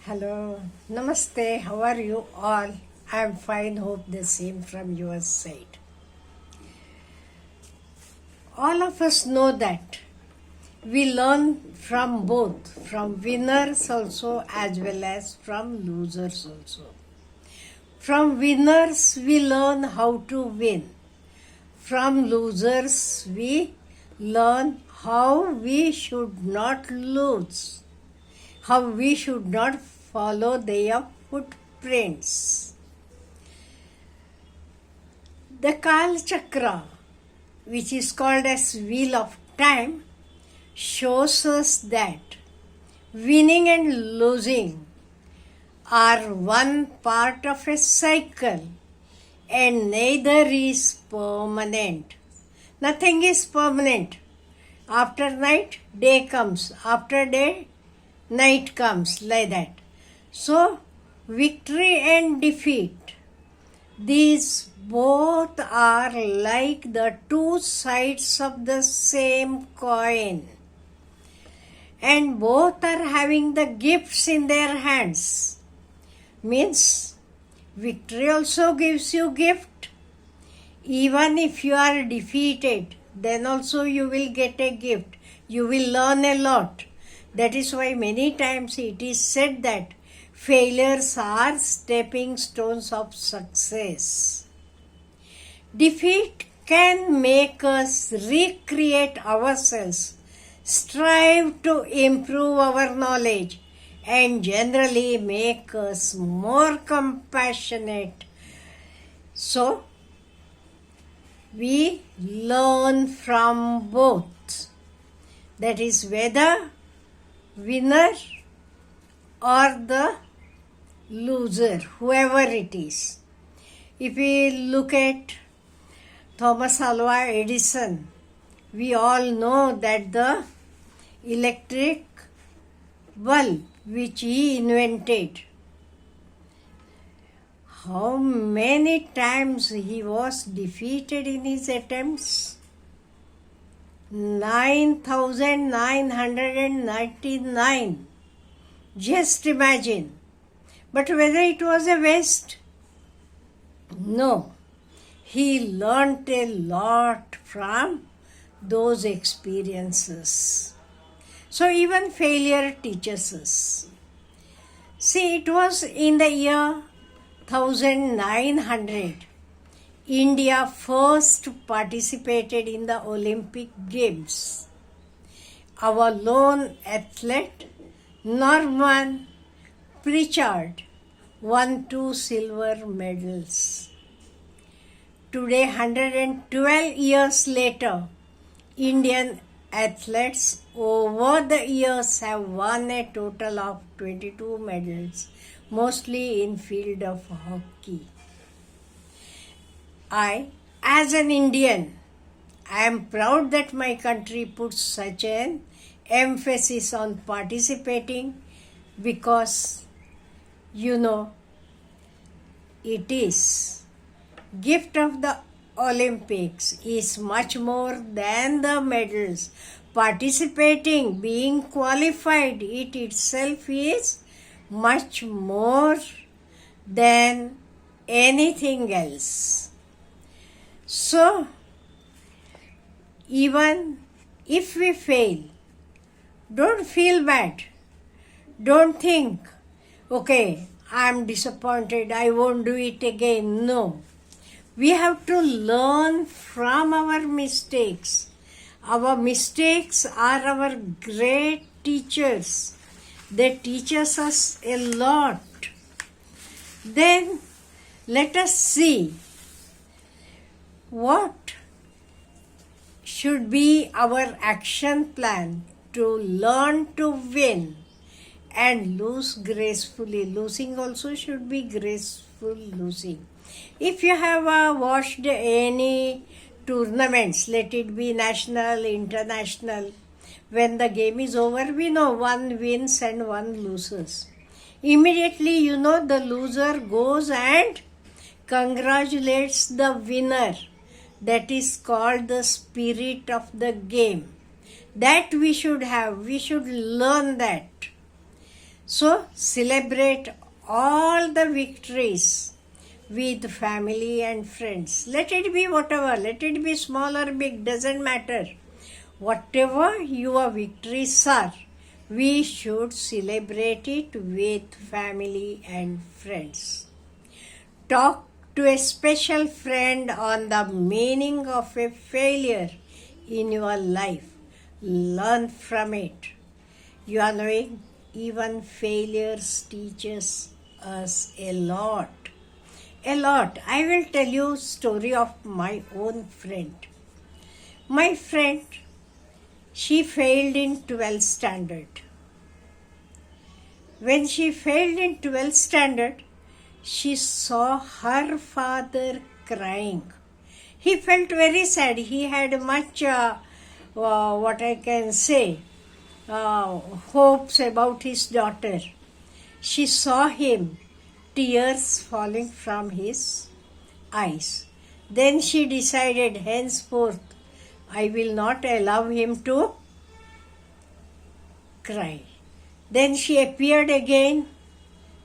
Hello, Namaste, how are you all? I am fine, hope the same from your side. All of us know that we learn from both, from winners also as well as from losers also. From winners we learn how to win. From losers we learn how we should not lose, how we should not follow their footprints. The Kal Chakra, which is called as Wheel of Time, shows us that winning and losing are one part of a cycle and neither is permanent. Nothing is permanent. After night, day comes. After day, night comes, like that. So, victory and defeat, these both are like the two sides of the same coin. And both are having the gifts in their hands. Means, victory also gives you gift. Even if you are defeated, then also you will get a gift. You will learn a lot. That is why many times it is said that failures are stepping stones of success. Defeat can make us recreate ourselves, strive to improve our knowledge, and generally make us more compassionate. So, we learn from both. That is whether winner or the loser, whoever it is. If we look at Thomas Alva Edison, we all know that the electric bulb which he invented, how many times he was defeated in his attempts? 9,999. Just imagine. But whether it was a waste? No. He learnt a lot from those experiences. So even failure teaches us. See, it was in the year 1900. India first participated in the Olympic Games. Our lone athlete, Norman Pritchard, won 2 silver medals. Today, 112 years later, Indian athletes over the years have won a total of 22 medals, mostly in field of hockey. I, as an Indian, I am proud that my country puts such an emphasis on participating because, it is gift of the Olympics is much more than the medals. Participating, being qualified, it itself is much more than anything else. So, even if we fail, don't feel bad. Don't think, okay, I am disappointed, I won't do it again. No. We have to learn from our mistakes. Our mistakes are our great teachers. They teach us a lot. Then let us see what should be our action plan to learn to win and lose gracefully. Losing also should be graceful losing. If you have watched any tournaments, let it be national, international, when the game is over, we know one wins and one loses. Immediately, the loser goes and congratulates the winner. That is called the spirit of the game. That we should have. We should learn that. So celebrate all the victories with family and friends. Let it be whatever, let it be small or big, doesn't matter. Whatever your victories are, we should celebrate it with family and friends. Talk to a special friend on the meaning of a failure in your life. Learn from it. You are knowing, even failures teaches us a lot. A lot. I will tell you story of my own friend. My friend, she failed in 12th standard. When she failed in 12th standard, she saw her father crying. He felt very sad. He had much, what I can say, hopes about his daughter. She saw him, tears falling from his eyes. Then she decided, henceforth, I will not allow him to cry. Then she appeared again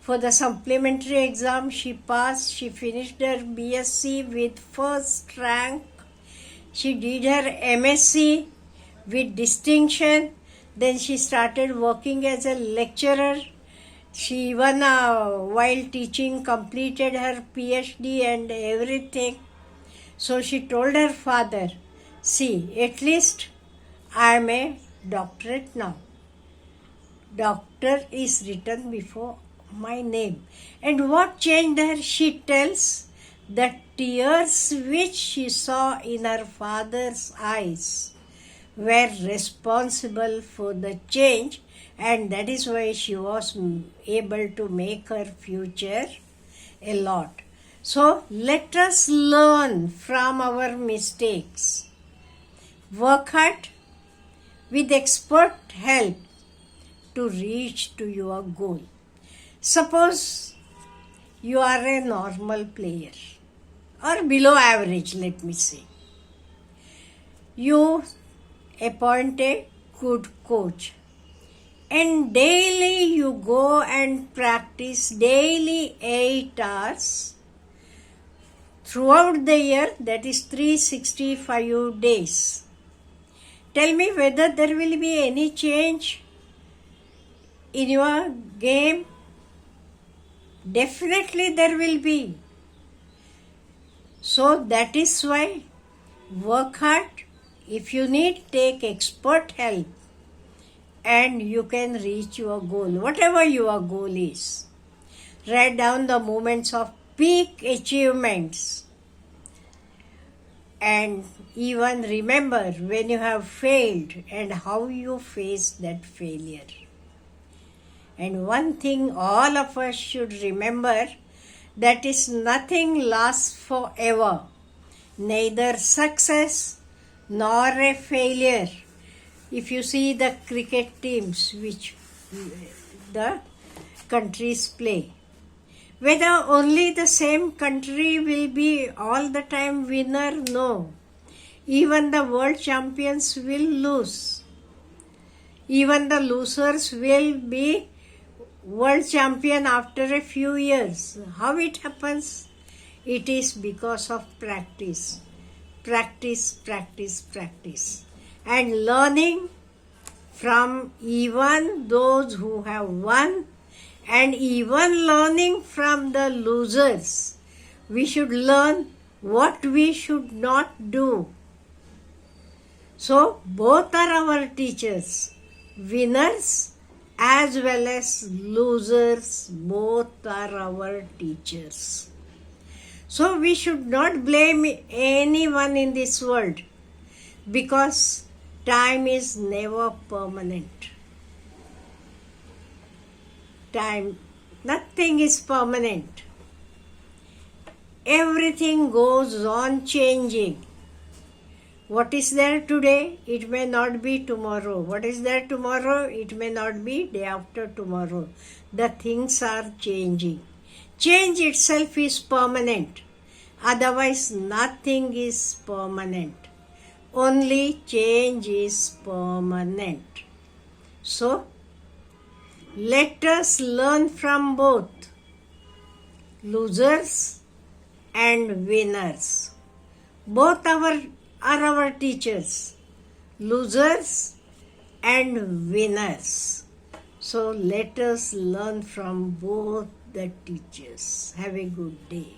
for the supplementary exam. She passed. She finished her BSc with first rank. She did her MSc with distinction. Then she started working as a lecturer. She even, while teaching, completed her PhD and everything. So she told her father, see, at least I am a doctorate now. Doctor is written before my name. And what changed her? She tells the tears which she saw in her father's eyes were responsible for the change, and that is why she was able to make her future a lot. So let us learn from our mistakes. Work hard with expert help to reach to your goal. Suppose you are a normal player or below average, let me say. You appoint a good coach and daily you go and practice daily 8 hours throughout the year, that is 365 days. Tell me whether there will be any change in your game. Definitely there will be. So that is why work hard. If you need, take expert help and you can reach your goal, whatever your goal is. Write down the moments of peak achievements and even remember when you have failed and how you faced that failure. And one thing all of us should remember, that is nothing lasts forever, neither success nor a failure. If you see the cricket teams which the countries play, whether only the same country will be all the time winner, no. Even the world champions will lose. Even the losers will be world champion after a few years. How it happens? It is because of practice. Practice, practice, practice. And learning from even those who have won and even learning from the losers. We should learn what we should not do. So both are our teachers. Winners as well as losers, both are our teachers. So we should not blame anyone in this world because time is never permanent. Time, nothing is permanent. Everything goes on changing. What is there today, it may not be tomorrow. What is there tomorrow, it may not be day after tomorrow. The things are changing. Change itself is permanent. Otherwise, nothing is permanent. Only change is permanent. So, Let us learn from both losers and winners. Both are our teachers, losers and winners. So let us learn from both the teachers. Have a good day.